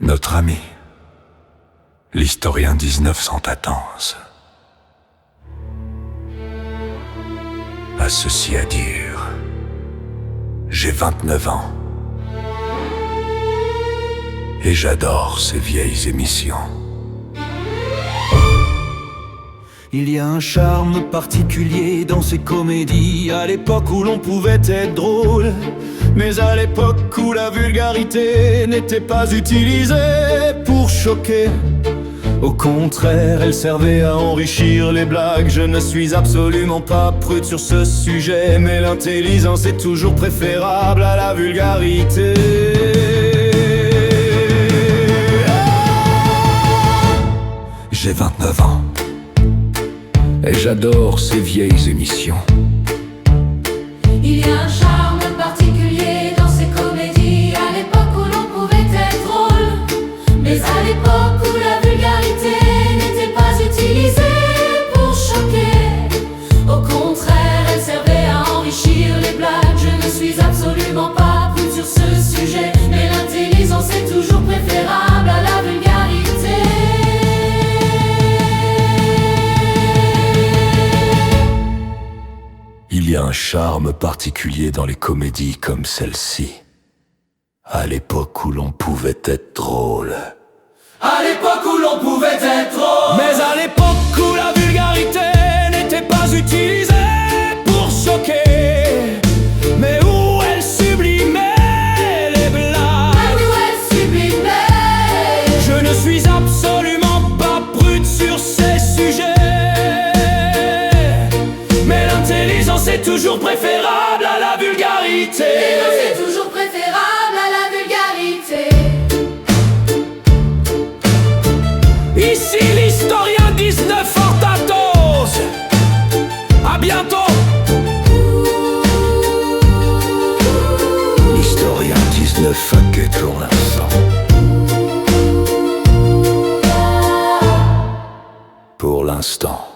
Notre ami, l'historien 1914, a ceci à dire. J'ai 29 ans et j'adore ces vieilles émissions. Il y a un charme particulier dans ces comédies, à l'époque où l'on pouvait être drôle, mais à l'époque où la vulgarité n'était pas utilisée pour choquer. Au contraire, elle servait à enrichir les blagues. Je ne suis absolument pas prude sur ce sujet, mais l'intelligence est toujours préférable à la vulgarité. J'ai 29 ans et j'adore ces vieilles émissions. Il y a un charme particulier dans ces comédies, à l'époque où l'on pouvait être drôle, mais à l'époque où la vulgarité n'était pas utilisée pour choquer. Au contraire, elle servait à enrichir les blagues. Je ne suis absolument pas prude sur ce sujet, mais l'intelligence est toujours préférable à la vulgarité. Il y a un charme particulier dans les comédies comme celle-ci, à l'époque où l'on pouvait être drôle. À l'époque où l'on pouvait être drôle, mais à l'époque où la vulgarité n'était pas utilisée pour choquer, mais où elle sublimait les blagues. Mais où elle sublimait. Je ne suis absolument pas prude sur ces sujets, mais l'intelligence est toujours préférable à la vulgarité. C'est toujours préférable à la vulgarité. Ici l'historien 19 Hortatos. À bientôt. L'historien 19 fuck pour l'instant. Pour l'instant.